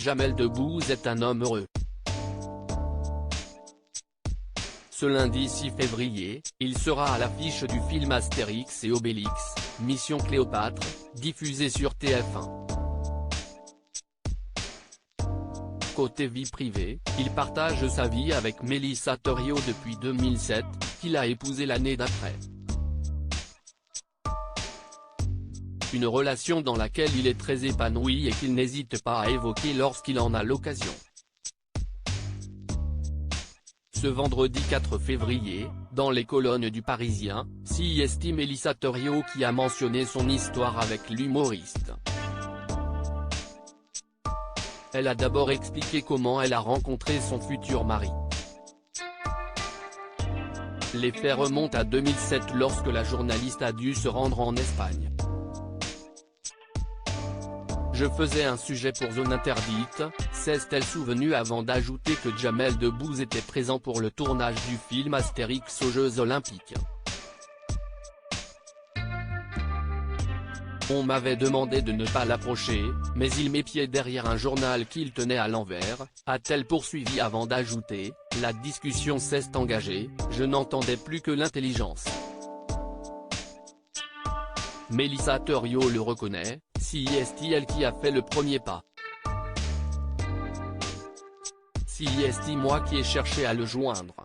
Jamel Debbouze est un homme heureux. Ce lundi 6 février, il sera à l'affiche du film Astérix et Obélix, Mission Cléopâtre, diffusé sur TF1. Côté vie privée, il partage sa vie avec Mélissa Thoriot depuis 2007, qu'il a épousée l'année d'après. Une relation dans laquelle il est très épanoui et qu'il n'hésite pas à évoquer lorsqu'il en a l'occasion. Ce vendredi 4 février, dans les colonnes du Parisien, s'y estime Mélissa Thoriot qui a mentionné son histoire avec l'humoriste. Elle a d'abord expliqué comment elle a rencontré son futur mari. Les faits remontent à 2007 lorsque la journaliste a dû se rendre en Espagne. Je faisais un sujet pour Zone Interdite, s'est-elle souvenue avant d'ajouter que Jamel Debbouze était présent pour le tournage du film Astérix aux Jeux Olympiques. On m'avait demandé de ne pas l'approcher, mais il m'épiait derrière un journal qu'il tenait à l'envers, a-t-elle poursuivi avant d'ajouter, la discussion s'est engagée, je n'entendais plus que l'intelligence. Mélissa Thoriot le reconnaît, c'est elle qui a fait le premier pas. C'est moi qui ai cherché à le joindre.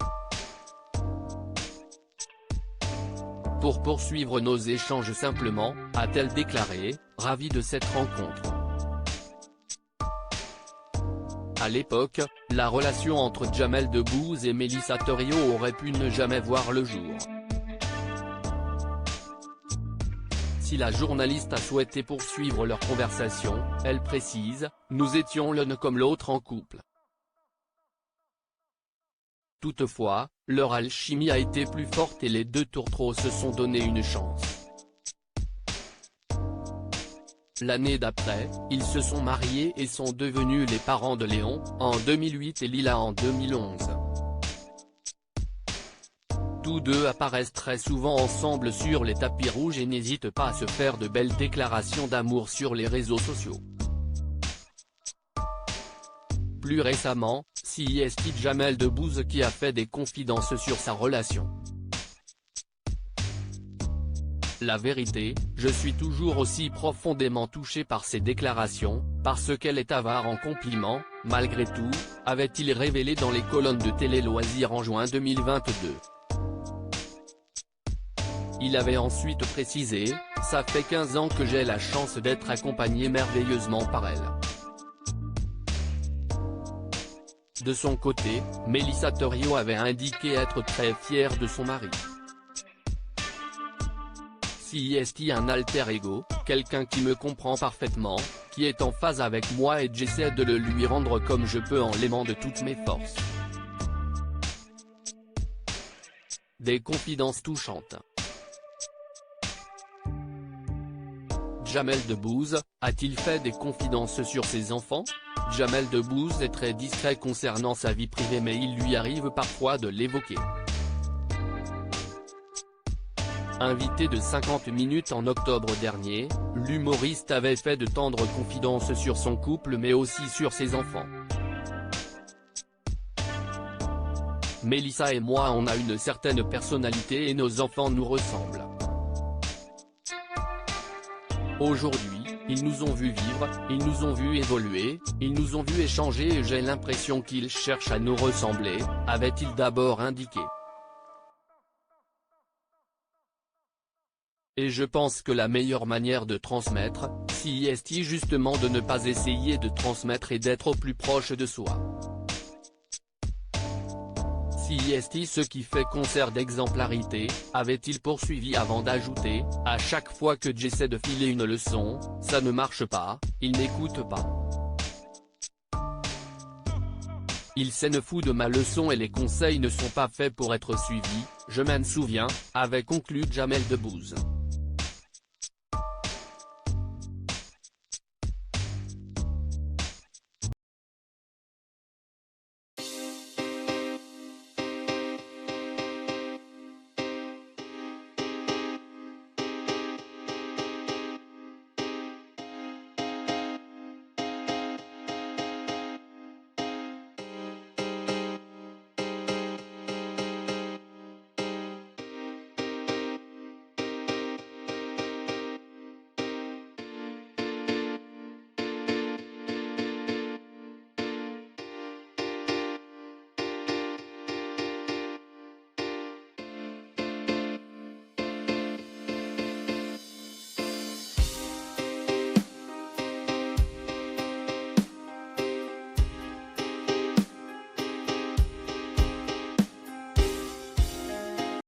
Pour poursuivre nos échanges simplement, a-t-elle déclaré, ravie de cette rencontre. À l'époque, la relation entre Jamel Debbouze et Mélissa Thoriot aurait pu ne jamais voir le jour. Si la journaliste a souhaité poursuivre leur conversation, elle précise, nous étions l'un comme l'autre en couple. Toutefois, leur alchimie a été plus forte et les deux tourtereaux se sont donné une chance. L'année d'après, ils se sont mariés et sont devenus les parents de Léon, en 2008 et Lila en 2011. Tous deux apparaissent très souvent ensemble sur les tapis rouges et n'hésitent pas à se faire de belles déclarations d'amour sur les réseaux sociaux. Plus récemment, c'est Jamel Debbouze qui a fait des confidences sur sa relation. La vérité, je suis toujours aussi profondément touché par ces déclarations, parce qu'elle est avare en compliments, malgré tout, avait-il révélé dans les colonnes de Télé Loisirs en juin 2022. Il avait ensuite précisé, ça fait 15 ans que j'ai la chance d'être accompagné merveilleusement par elle. De son côté, Mélissa Thoriot avait indiqué être très fière de son mari. C'est un alter ego, quelqu'un qui me comprend parfaitement, qui est en phase avec moi et j'essaie de le lui rendre comme je peux en l'aimant de toutes mes forces. Des confidences touchantes. Jamel Debbouze, a-t-il fait des confidences sur ses enfants? Jamel Debbouze est très discret concernant sa vie privée mais il lui arrive parfois de l'évoquer. Invité de 50 minutes en octobre dernier, l'humoriste avait fait de tendres confidences sur son couple mais aussi sur ses enfants. Mélissa et moi on a une certaine personnalité et nos enfants nous ressemblent. Aujourd'hui, ils nous ont vu vivre, ils nous ont vu évoluer, ils nous ont vu échanger et j'ai l'impression qu'ils cherchent à nous ressembler, avait-il d'abord indiqué. Et je pense que la meilleure manière de transmettre, c'est justement de ne pas essayer de transmettre et d'être au plus proche de soi. C'est ce qui fait concert d'exemplarité, avait-il poursuivi avant d'ajouter, à chaque fois que j'essaie de filer une leçon, ça ne marche pas, il n'écoute pas. Il s'en fout de ma leçon et les conseils ne sont pas faits pour être suivis, je m'en souviens, avait conclu Jamel Debbouze.